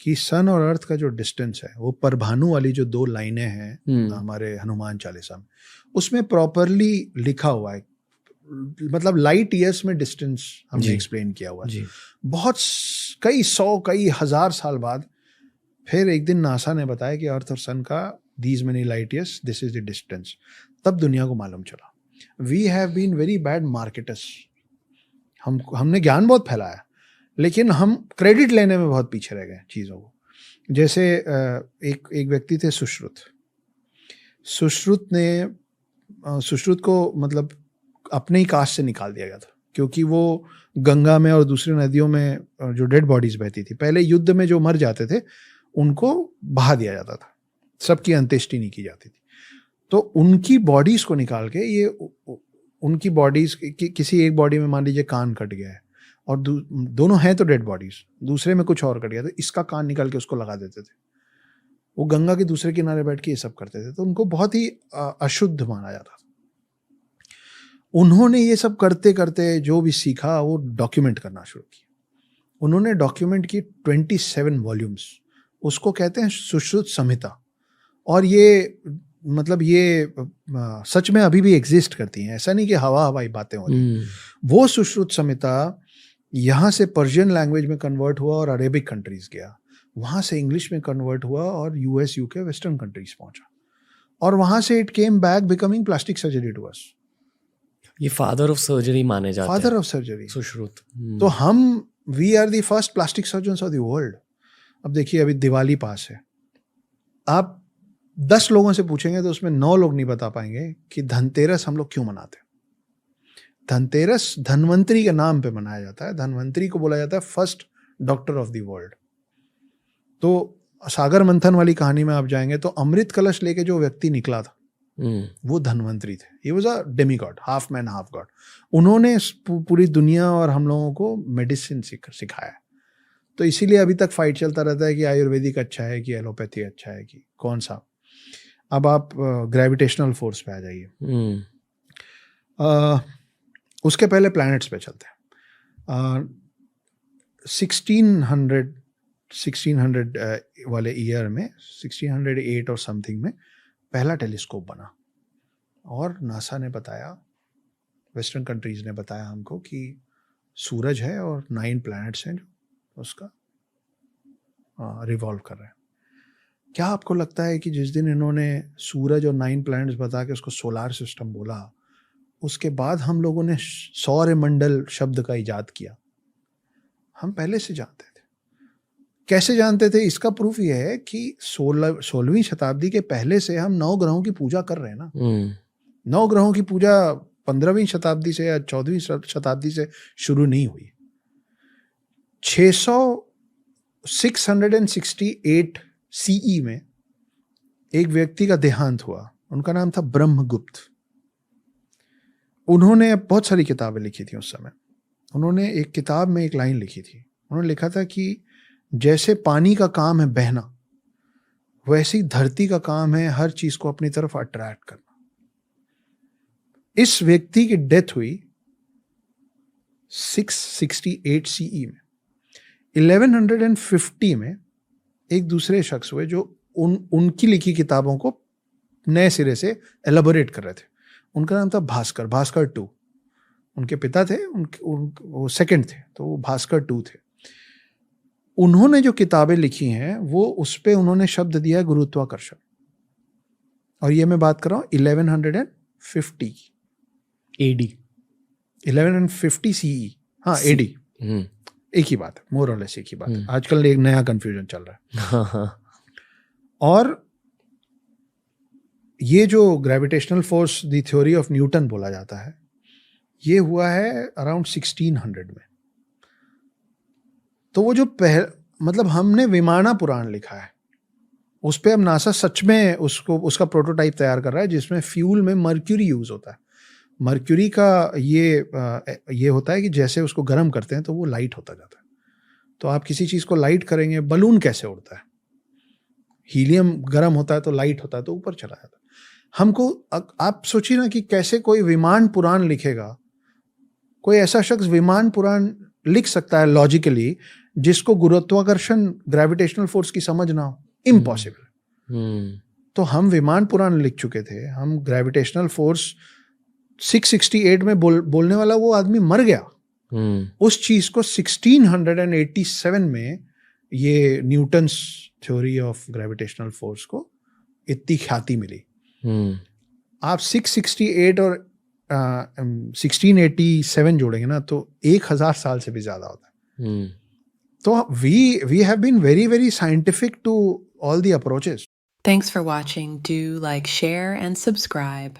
कि सन और अर्थ का जो डिस्टेंस है वो परभानु वाली जो 2 लाइनें हैं हमारे हनुमान चालीसा में, उसमें प्रॉपरली लिखा हुआ है, मतलब लाइट ईयर्स में डिस्टेंस हमने एक्सप्लेन किया हुआ है। बहुत कई 100 कई 1000 साल बाद फिर एक दिन नासा ने बताया कि अर्थ और सन का these many light years, this is the distance. तब दुनिया को मालूम चला। We have been very bad marketers. हमने ज्ञान बहुत फैलाया, लेकिन हम क्रेडिट लेने में बहुत पीछे रह गए चीज़ों को। जैसे एक व्यक्ति थे सुश्रुत। सुश्रुत को मतलब अपने ही कास्ट से निकाल दिया गया था, क्योंकि वो गंगा में और दूसरी नदियों में जो डेड बॉडीज बहती थी, पहले युद्ध में जो मर जाते थे उनको बहा दिया जाता था, सबकी अंत्येष्टि नहीं की जाती थी। तो उनकी बॉडीज को निकाल के ये उनकी बॉडीज किसी एक बॉडी में मान लीजिए कान कट गया है और दोनों हैं तो डेड बॉडीज, दूसरे में कुछ और कट गया, तो इसका कान निकाल के उसको लगा देते थे। वो गंगा के दूसरे किनारे बैठ के ये सब करते थे, तो उनको बहुत ही अशुद्ध माना जाता था। उन्होंने ये सब करते करते जो भी सीखा वो डॉक्यूमेंट करना शुरू किया। उन्होंने डॉक्यूमेंट की 27 वॉल्यूम्स, उसको कहते हैं सुश्रुत संहिता। और ये मतलब ये सच में अभी भी एग्जिस्ट करती हैं, ऐसा नहीं कि हवाई बातें हो रही। वो सुश्रुत संहिता यहाँ से पर्शियन लैंग्वेज में कन्वर्ट हुआ और अरेबिक कंट्रीज गया, वहाँ से इंग्लिश में कन्वर्ट हुआ और यूएस यूके वेस्टर्न कंट्रीज पहुंचा, और वहाँ से it came back becoming plastic surgery to us. ये फादर ऑफ सर्जरी माने जाते हैं, फादर ऑफ सर्जरी सुश्रुत। तो we are the first plastic surgeons of the world. अब देखिए, अभी दिवाली पास है, आप 10 लोगों से पूछेंगे तो उसमें 9 लोग नहीं बता पाएंगे कि धनतेरस हम लोग क्यों मनाते हैं। धनतेरस धनवंतरी के नाम पे मनाया जाता है। धनवंतरी को बोला जाता है first doctor of the world. तो सागर मंथन वाली कहानी में आप जाएंगे तो अमृत कलश लेके जो व्यक्ति निकला था वो धनवंतरी थे। He was a Demi God, half man half God. उन्होंने पूरी दुनिया और हम लोगों को मेडिसिन सिखाया। तो इसीलिए अभी तक फाइट चलता रहता है कि आयुर्वेदिक अच्छा है कि एलोपैथी अच्छा है कि कौन सा। अब आप ग्रेविटेशनल फोर्स पे आ जाइए। उसके पहले प्लैनेट्स पे चलते हैं। 1600 वाले ईयर में, 1608 और समथिंग में पहला टेलीस्कोप बना, और नासा ने बताया, वेस्टर्न कंट्रीज ने बताया हमको कि सूरज है और 9 प्लैनेट्स हैं जो उसका रिवॉल्व कर रहे हैं। क्या आपको लगता है कि जिस दिन इन्होंने सूरज और 9 प्लैनेट्स बता के उसको सोलार सिस्टम बोला, उसके बाद हम लोगों ने सौरमंडल शब्द का इजाद किया? हम पहले से जानते थे। कैसे जानते थे? इसका प्रूफ यह है कि 16वीं शताब्दी के पहले से हम 9 ग्रहों की पूजा कर रहे हैं ना। 9 ग्रहों की पूजा 15वीं शताब्दी से या 14वीं शताब्दी से शुरू नहीं हुई। 668 सीई में एक व्यक्ति का देहांत हुआ, उनका नाम था ब्रह्मगुप्त। उन्होंने बहुत सारी किताबें लिखी थी उस समय। उन्होंने एक किताब में एक लाइन लिखी थी, उन्होंने लिखा था कि जैसे पानी का काम है बहना, वैसे ही धरती का काम है हर चीज को अपनी तरफ अट्रैक्ट करना। इस व्यक्ति की डेथ हुई 668 सीई में। 1150 में एक दूसरे शख्स हुए जो उनकी लिखी किताबों को नए सिरे से एलाबोरेट कर रहे थे। उनका नाम था भास्कर, भास्कर 2। उनके पिता थे, वो सेकंड थे, तो वो भास्कर 2 थे। उन्होंने जो किताबें लिखी हैं वो उस पे उन्होंने शब्द दिया है गुरुत्वाकर्षण। और ये मैं बात कर रहा हूँ 1150 एडी, 1150 सीई, हाँ एडी, एक ही बात है, मोर और लेस एक ही बात है। आजकल एक नया कंफ्यूजन चल रहा है। और ये जो gravitational force the theory of Newton बोला जाता है, ये हुआ है अराउंड 1600 में। तो वो जो मतलब हमने विमाना पुराण लिखा है, उस पे अब नासा सच में उसका प्रोटोटाइप तैयार कर रहा है, जिसमें फ्यूल में मर्क्यूरी यूज होता है। मर्क्यूरी का ये होता है कि जैसे उसको गर्म करते हैं तो वो लाइट होता जाता है। तो आप किसी चीज को लाइट करेंगे, बलून कैसे उड़ता है? हीलियम गर्म होता है तो लाइट होता है, तो ऊपर चला जाता है। हमको आप सोचिए ना कि कैसे कोई विमान पुराण लिखेगा। कोई ऐसा शख्स विमान पुराण लिख सकता है लॉजिकली, जिसको गुरुत्वाकर्षण ग्रेविटेशनल फोर्स की समझ ना हो, इम्पॉसिबल। तो हम विमान पुराण लिख चुके थे, हम ग्रेविटेशनल फोर्स 668 में बोलने वाला वो आदमी मर गया। उस चीज को 1687 में ये Newton's theory of gravitational force को इतनी ख्याति मिली। आप 668 और 1687 जोड़ेंगे ना तो 1000 साल से भी ज्यादा होता है। तो we have been very very scientific to all the approaches. Thanks for watching. Do like, share, and subscribe.